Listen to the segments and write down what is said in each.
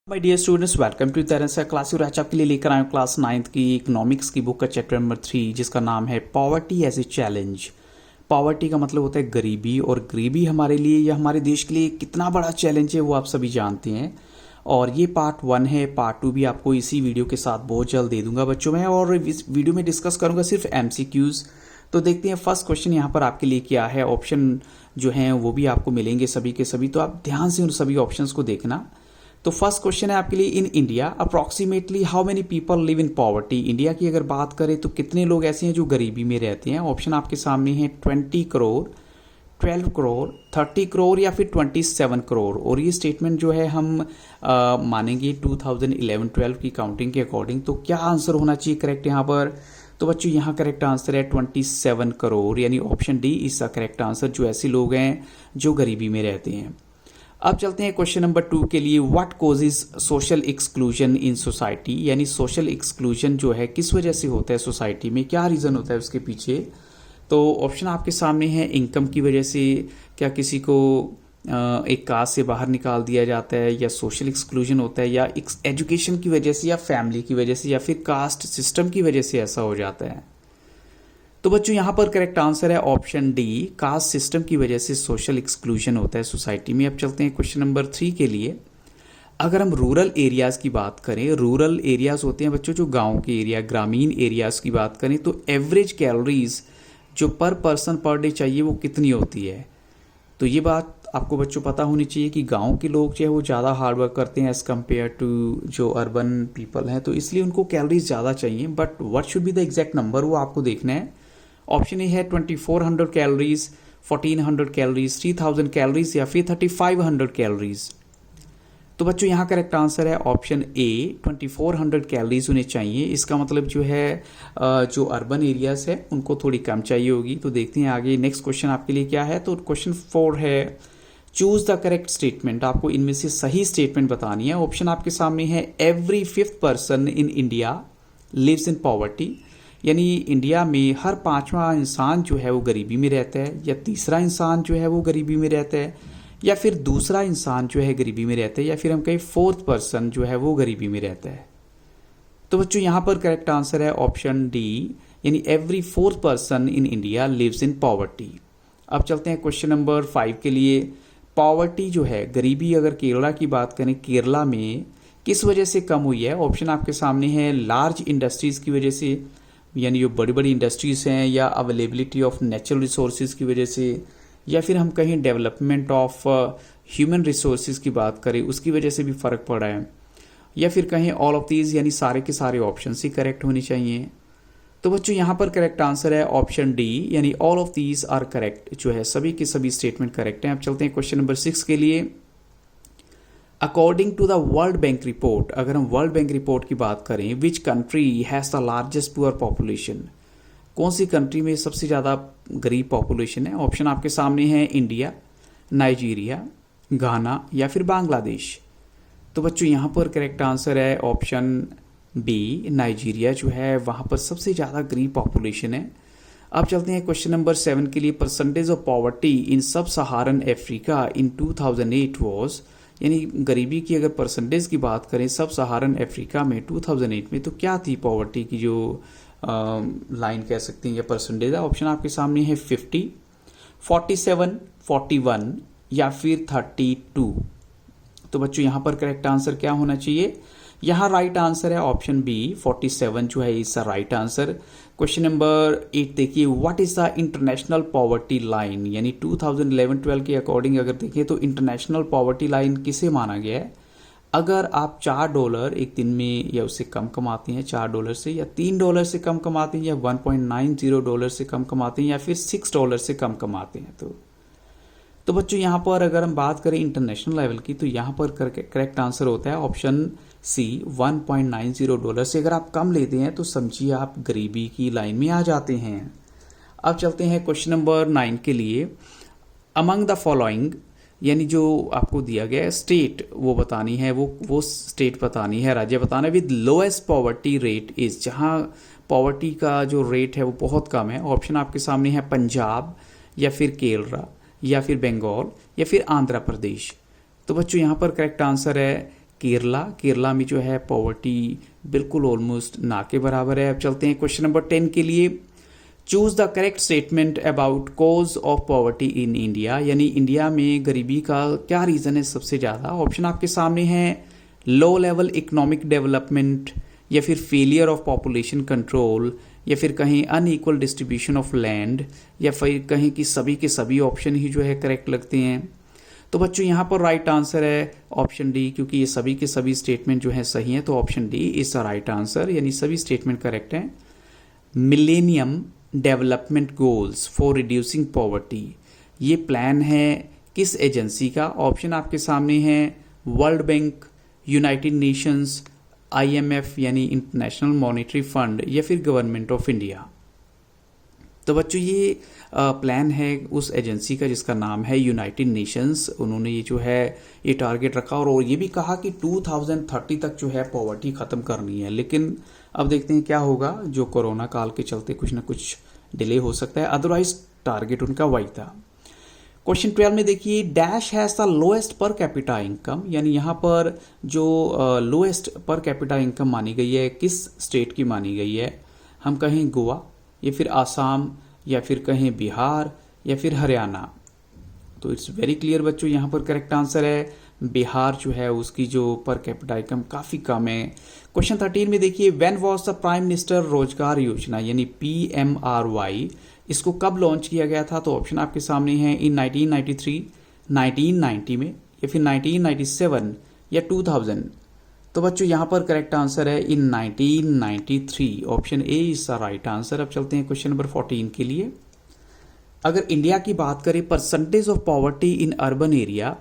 My dear students, welcome to तरह से class. और आज आपके लिए लेकर आए क्लास 9th की इकोनॉमिक्स की बुक का चैप्टर नंबर 3, जिसका नाम है poverty as a challenge. Poverty का मतलब होता है गरीबी, और गरीबी हमारे लिए या हमारे देश के लिए कितना बड़ा चैलेंज है वो आप सभी जानते हैं। और ये पार्ट 1 है, पार्ट 2 भी आपको इसी वीडियो के साथ बहुत जल्द दे दूंगा बच्चों में। और इस वीडियो में डिस्कस करूंगा सिर्फ MCQs। तो देखते हैं फर्स्ट क्वेश्चन यहाँ पर आपके लिए क्या है। ऑप्शन जो हैं वो भी आपको मिलेंगे सभी के सभी, तो आप ध्यान से उन सभी ऑप्शंस को देखना। तो फर्स्ट क्वेश्चन है आपके लिए, in India approximately how many people live in poverty. India की अगर बात करें तो कितने लोग ऐसे हैं जो गरीबी में रहते हैं। ऑप्शन आपके सामने है 20 करोड़, 12 करोड़, 30 करोड़ या फिर 27 करोड़। और ये स्टेटमेंट जो है हम मानेंगे 2011-12 की काउंटिंग के अकॉर्डिंग। तो क्या आंसर होना चाहिए करेक्ट यहाँ पर? तो बच्चों यहाँ करेक्ट आंसर है 27 करोड़, यानी ऑप्शन डी इसका करेक्ट आंसर, जो ऐसे लोग हैं जो गरीबी में रहते हैं। अब चलते हैं क्वेश्चन नंबर 2 के लिए। What causes social exclusion in society, यानी सोशल एक्सक्लूजन जो है किस वजह से होता है सोसाइटी में, क्या रीज़न होता है उसके पीछे। तो ऑप्शन आपके सामने है इनकम की वजह से, क्या किसी को एक कास्ट से बाहर निकाल दिया जाता है, या सोशल एक्सक्लूजन होता है, या एजुकेशन की वजह से, या फैमिली की वजह से, या फिर कास्ट सिस्टम की वजह से ऐसा हो जाता है। तो बच्चों यहाँ पर करेक्ट आंसर है ऑप्शन डी, कास्ट सिस्टम की वजह से सोशल एक्सक्लूजन होता है सोसाइटी में। अब चलते हैं क्वेश्चन नंबर 3 के लिए। अगर हम रूरल एरियाज की बात करें, रूरल एरियाज होते हैं बच्चों जो गांव के एरिया, ग्रामीण एरियाज की बात करें, तो एवरेज कैलोरीज जो पर पर्सन पर डे चाहिए वो कितनी होती है। तो ये बात आपको बच्चों पता होनी चाहिए कि गांव के लोग जो है वो ज़्यादा हार्डवर्क करते हैं एज़ कम्पेयर टू जो अर्बन पीपल हैं, तो इसलिए उनको कैलोरीज ज़्यादा चाहिए। But what should be the exact number, वो आपको देखना है। ऑप्शन ए है 2400 कैलोरीज, 1400 कैलोरीज, 3000 कैलोरीज या फिर 3500 कैलोरीज। तो बच्चों यहाँ करेक्ट आंसर है ऑप्शन ए, 2400 कैलोरीज उन्हें चाहिए। इसका मतलब जो है जो अर्बन एरियाज है उनको थोड़ी कम चाहिए होगी। तो देखते हैं आगे नेक्स्ट क्वेश्चन आपके लिए क्या है। तो क्वेश्चन 4 है, चूज द करेक्ट स्टेटमेंट। आपको इनमें से सही स्टेटमेंट बतानी है। ऑप्शन आपके सामने है every 5th person in India lives in poverty, यानी इंडिया में हर 5वां इंसान जो है वो गरीबी में रहता है, या तीसरा इंसान जो है वो गरीबी में रहता है, या फिर दूसरा इंसान जो है गरीबी में रहता है, या फिर हम कहें 4th पर्सन जो है वो गरीबी में रहता है। तो बच्चों यहाँ पर करेक्ट आंसर है ऑप्शन डी, यानी every 4th person in India lives in poverty. अब चलते हैं क्वेश्चन नंबर 5 के लिए। पॉवर्टी जो है गरीबी, अगर केरला की बात करें, केरला में किस वजह से कम हुई है। ऑप्शन आपके सामने है लार्ज इंडस्ट्रीज की वजह से, यानी जो बड़ी बड़ी इंडस्ट्रीज हैं, या अवेलेबिलिटी ऑफ नेचुरल रिसोर्सेज की वजह से, या फिर हम कहीं डेवलपमेंट ऑफ ह्यूमन रिसोर्सेज की बात करें उसकी वजह से भी फ़र्क पड़ा है, या फिर कहीं ऑल ऑफ दीज, यानी सारे के सारे ऑप्शन ही करेक्ट होने चाहिए। तो बच्चों यहाँ पर करेक्ट आंसर है ऑप्शन डी, यानी all of these are correct, जो है सभी के सभी स्टेटमेंट करेक्ट हैं। अब चलते हैं क्वेश्चन नंबर 6 के लिए। According to the world bank report, अगर हम वर्ल्ड बैंक रिपोर्ट की बात करें, which country has the largest poor population, कौन सी कंट्री में सबसे ज़्यादा गरीब पॉपुलेशन है। ऑप्शन आपके सामने है इंडिया, नाइजीरिया, घाना या फिर बांग्लादेश। तो बच्चों यहाँ पर करेक्ट आंसर है ऑप्शन बी, नाइजीरिया जो है वहाँ पर सबसे ज़्यादा गरीब पॉपुलेशन है। अब चलते हैं क्वेश्चन नंबर 7 के लिए। परसेंटेज ऑफ पॉवर्टी इन सब सहारन अफ्रीका इन 2008 वॉज, यानी गरीबी की अगर परसेंटेज की बात करें सब सहारन अफ्रीका में 2008 में, तो क्या थी पॉवर्टी की जो लाइन कह सकते हैं या परसेंटेज है। ऑप्शन आपके सामने है 50, 47, 41 या फिर 32। तो बच्चों यहाँ पर करेक्ट आंसर क्या होना चाहिए। यहाँ राइट आंसर है ऑप्शन बी, 47 जो है इसका राइट आंसर। क्वेश्चन नंबर 8 देखिए, what is the international poverty line, यानी 2011-12 के अकॉर्डिंग अगर देखें तो इंटरनेशनल पॉवर्टी लाइन किसे माना गया है। अगर आप $4 एक दिन में या उससे कम कमाते हैं, $4 से, या $3 से कम कमाते हैं, या $1.90 से कम कमाते हैं, या फिर $6 से कम कमाते हैं, तो बच्चों यहाँ पर अगर हम बात करें इंटरनेशनल लेवल की, तो यहाँ पर करेक्ट आंसर होता है ऑप्शन सी, $1.90 से अगर आप कम लेते हैं तो समझिए आप गरीबी की लाइन में आ जाते हैं। अब चलते हैं क्वेश्चन नंबर 9 के लिए। अमंग द फॉलोइंग, यानी जो आपको दिया गया है स्टेट वो बतानी है, वो स्टेट बतानी है, राज्य बताना है with lowest poverty rate is, जहाँ पॉवर्टी का जो रेट है वो बहुत कम है। ऑप्शन आपके सामने है पंजाब, या फिर केरला, या फिर बंगाल, या फिर आंध्र प्रदेश। तो बच्चों यहाँ पर करेक्ट आंसर है केरला में जो है पॉवर्टी बिल्कुल ऑलमोस्ट ना के बराबर है। अब चलते हैं क्वेश्चन नंबर 10 के लिए। Choose the correct statement about cause of poverty in India, यानी इंडिया में गरीबी का क्या रीजन है सबसे ज़्यादा। ऑप्शन आपके सामने हैं लो लेवल इकोनॉमिक डेवलपमेंट, या फिर फेलियर ऑफ पॉपुलेशन कंट्रोल, या फिर कहीं अनइक्वल डिस्ट्रीब्यूशन ऑफ लैंड, या फिर कहीं कि सभी के सभी ऑप्शन ही जो है करेक्ट लगते हैं। तो बच्चों यहाँ पर राइट आंसर है ऑप्शन डी, क्योंकि ये सभी के सभी स्टेटमेंट जो है सही हैं, तो option D is the right answer, यानी सभी स्टेटमेंट करेक्ट हैं। Millennium development goals for reducing poverty, ये प्लान है किस एजेंसी का। ऑप्शन आपके सामने हैं world bank, United Nations, IMF यानी इंटरनेशनल मॉनेटरी फंड, या फिर गवर्नमेंट ऑफ इंडिया। तो बच्चों ये प्लान है उस एजेंसी का जिसका नाम है यूनाइटेड नेशंस। उन्होंने ये जो है ये टारगेट रखा और ये भी कहा कि 2030 तक जो है पॉवर्टी ख़त्म करनी है। लेकिन अब देखते हैं क्या होगा, जो कोरोना काल के चलते कुछ ना कुछ डिले हो सकता है, अदरवाइज टारगेट उनका वही था। क्वेश्चन 12 में देखिए, dash has the lowest per capita income, यानी यहाँ पर जो लोएस्ट पर कैपिटा इनकम मानी गई है किस स्टेट की मानी गई है। हम कहें गोवा, या फिर आसाम, या फिर कहें बिहार, या फिर हरियाणा। तो इट्स वेरी क्लियर बच्चों, यहाँ पर करेक्ट आंसर है बिहार जो है उसकी जो पर कैपिटा इनकम काफ़ी कम है। क्वेश्चन 13 में देखिए, when was the prime minister रोजगार योजना यानी PMRY, इसको कब लॉन्च किया गया था। तो ऑप्शन आपके सामने हैं इन 1993, 1990 में, या फिर 1997 या 2000। तो बच्चों यहाँ पर करेक्ट आंसर है इन 1993, option A is the right answer. अब चलते हैं क्वेश्चन नंबर 14 के लिए। अगर इंडिया की बात करें, percentage of poverty in urban area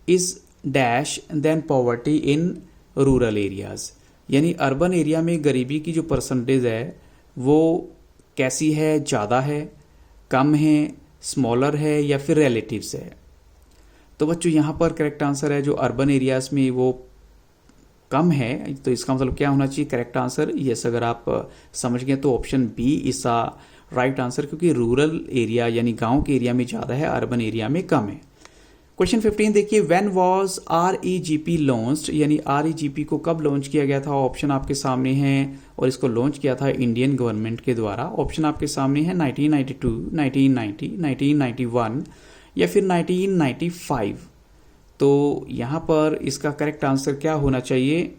is dash than poverty in rural areas, यानी अर्बन एरिया में गरीबी की जो परसेंटेज है वो कैसी है, ज़्यादा है, कम है, स्मॉलर है, या फिर रिलेटिव्स है। तो बच्चों यहाँ पर करेक्ट आंसर है जो अर्बन एरियाज में वो कम है। तो इसका मतलब क्या होना चाहिए, करेक्ट आंसर यस। अगर आप समझ गए तो option B is the right answer, क्योंकि रूरल एरिया यानी गांव के एरिया में ज़्यादा है, अर्बन एरिया में कम है। क्वेश्चन 15 देखिए, व्हेन वाज REGP लॉन्च्ड, यानी REGP को कब लॉन्च किया गया था। ऑप्शन आपके सामने हैं और इसको लॉन्च किया था इंडियन गवर्नमेंट के द्वारा। ऑप्शन आपके सामने है 1992, 1990, 1991 या फिर 1995। तो यहाँ पर इसका करेक्ट आंसर क्या होना चाहिए।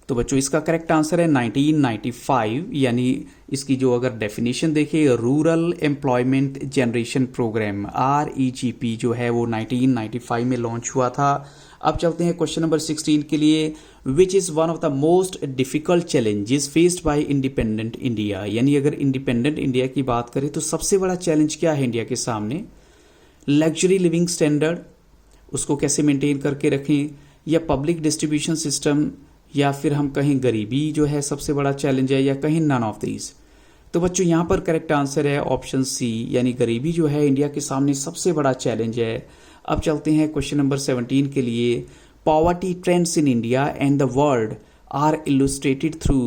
तो बच्चों इसका करेक्ट आंसर है 1995, यानी इसकी जो अगर डेफिनेशन देखें, rural employment generation programme REGP जो है वो 1995 में लॉन्च हुआ था। अब चलते हैं क्वेश्चन नंबर 16 के लिए। Which is one of the most difficult challenges faced by independent India, यानी अगर इंडिपेंडेंट इंडिया की बात करें तो सबसे बड़ा चैलेंज क्या है इंडिया के सामने। लग्जरी लिविंग स्टैंडर्ड, उसको कैसे मेंटेन करके रखें, या पब्लिक डिस्ट्रीब्यूशन सिस्टम, या फिर हम कहीं गरीबी जो है सबसे बड़ा चैलेंज है, या कहीं नन ऑफ दीज। तो बच्चों यहाँ पर करेक्ट आंसर है ऑप्शन सी, यानी गरीबी जो है इंडिया के सामने सबसे बड़ा चैलेंज है। अब चलते हैं क्वेश्चन नंबर 17 के लिए। Poverty trends in India and the world are illustrated through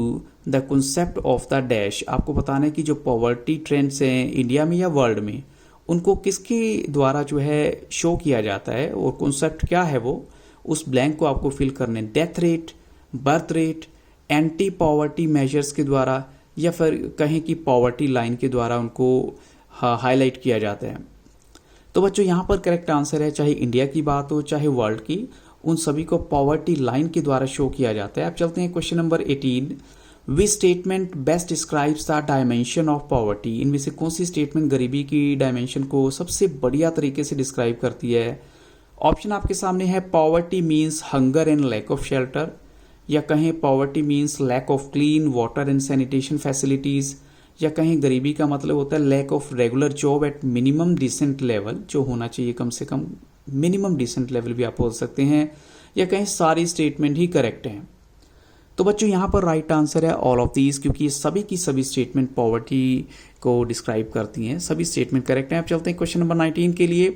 the concept of the dash. आपको बताना है कि जो पॉवर्टी ट्रेंड्स हैं इंडिया में या वर्ल्ड में, उनको किसके द्वारा जो है शो किया जाता है और कॉन्सेप्ट क्या है वो, उस ब्लैंक को आपको फिल करने। Death rate, birth rate, anti poverty measures के द्वारा, या फिर कहें कि पॉवर्टी लाइन के द्वारा उनको हाईलाइट किया जाता है। तो बच्चों यहाँ पर करेक्ट आंसर है, चाहे इंडिया की बात हो चाहे वर्ल्ड की, उन सभी को पॉवर्टी लाइन के द्वारा शो किया जाता है। अब चलते हैं question number 18। Which statement best describes the dimension of poverty, इनमें से कौन सी स्टेटमेंट गरीबी की डायमेंशन को सबसे बढ़िया तरीके से डिस्क्राइब करती है। ऑप्शन आपके सामने है, poverty means hunger and lack of shelter, या कहें poverty means lack of clean water and sanitation facilities, या कहीं गरीबी का मतलब होता है lack of regular job at minimum decent level, जो होना चाहिए कम से कम मिनिमम डिसेंट लेवल भी आप बोल सकते हैं, या कहीं सारी स्टेटमेंट ही करेक्ट हैं। तो बच्चों यहाँ पर राइट आंसर है ऑल ऑफ दीज, क्योंकि सभी की सभी स्टेटमेंट पॉवर्टी को डिस्क्राइब करती हैं, सभी स्टेटमेंट करेक्ट हैं। अब चलते हैं क्वेश्चन नंबर 19 के लिए।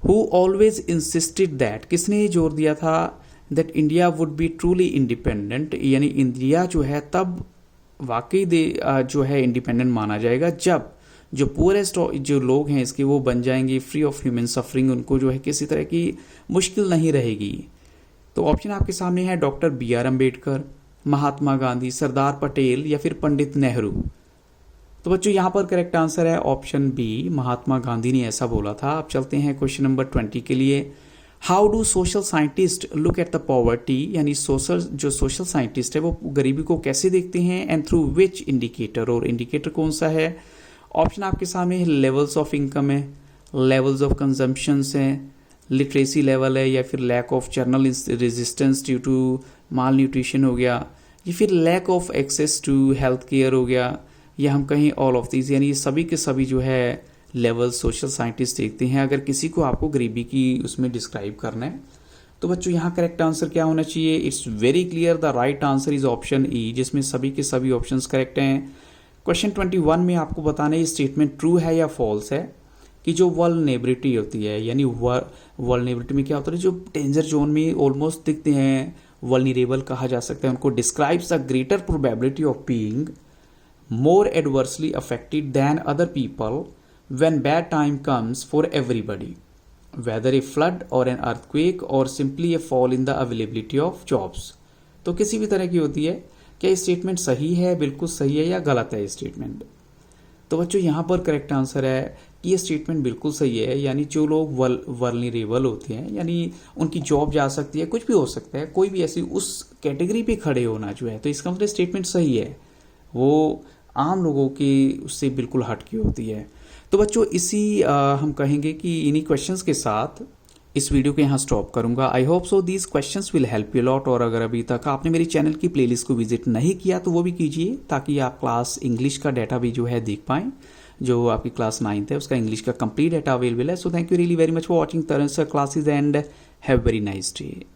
हु ऑलवेज इंसिस्टेड दैट, किसने ये जोर दिया था that India would be truly independent, यानी इंडिया जो है तब वाकई जो है इंडिपेंडेंट माना जाएगा जब जो पुअरेस्ट जो लोग हैं इसके वो बन जाएंगे फ्री ऑफ ह्यूमन सफरिंग, उनको जो है किसी तरह की मुश्किल नहीं रहेगी। तो ऑप्शन आपके सामने है doctor B are Ambedkar, Mahatma Gandhi, Sardar Patel या फिर पंडित नेहरू। तो बच्चों यहाँ पर करेक्ट आंसर है ऑप्शन बी, महात्मा गांधी ने ऐसा बोला था। अब चलते हैं क्वेश्चन नंबर 20 के लिए। How do social scientist look at the poverty, यानी सोशल साइंटिस्ट है वो गरीबी को कैसे देखते हैं, एंड थ्रू विच इंडिकेटर, और इंडिकेटर कौन सा है। ऑप्शन आपके सामने है लेवल्स ऑफ इनकम है, लेवल्स ऑफ कंजम्पशंस हैं, लिटरेसी लेवल है, या फिर lack of general resistance due to malnutrition हो गया, या फिर lack of access to health care हो गया, या हम कहीं ऑल ऑफ दीज, यानी सभी के सभी जो है लेवल सोशल साइंटिस्ट देखते हैं अगर किसी को आपको गरीबी की उसमें डिस्क्राइब करना है। तो बच्चों यहाँ करेक्ट आंसर क्या होना चाहिए, it's very clear, the right answer is option E, जिसमें सभी के सभी ऑप्शंस करेक्ट हैं। क्वेश्चन 21 में आपको बताना है ये स्टेटमेंट ट्रू है या फॉल्स है, कि जो वल्नरेबिलिटी होती है, यानी वल्नरेबिलिटी में क्या होता है, जो डेंजर जोन में ऑलमोस्ट दिखते हैं, वल्नरेबल कहा जा सकता है उनको, describes the greater probability of being more adversely affected than other people when bad time comes for everybody, whether a flood or an earthquake or simply a fall in the availability of jobs। तो किसी भी तरह की होती है, क्या ये statement सही है, बिल्कुल सही है, या गलत है ये स्टेटमेंट। तो बच्चों यहाँ पर करेक्ट आंसर है कि ये स्टेटमेंट बिल्कुल सही है, यानी जो लोग वल्नरेबल होते हैं, यानी उनकी जॉब जा सकती है, कुछ भी हो सकता है, कोई भी ऐसी उस कैटेगरी पे खड़े होना जो है, तो इसका मतलब स्टेटमेंट सही है, वो आम लोगों की उससे बिल्कुल हटके होती है। तो बच्चों इसी हम कहेंगे कि इन्हीं क्वेश्चंस के साथ इस वीडियो को यहाँ स्टॉप करूँगा। I hope so these questions will help you lot. और अगर अभी तक आपने मेरी चैनल की प्लेलिस्ट को विजिट नहीं किया तो वो भी कीजिए, ताकि आप क्लास इंग्लिश का डाटा भी जो है देख पाएँ। जो आपकी क्लास 9th है उसका इंग्लिश का कंप्लीट डाटा अवेलेबल है। So thank you really very much for watching Taran sir classes and have very nice day.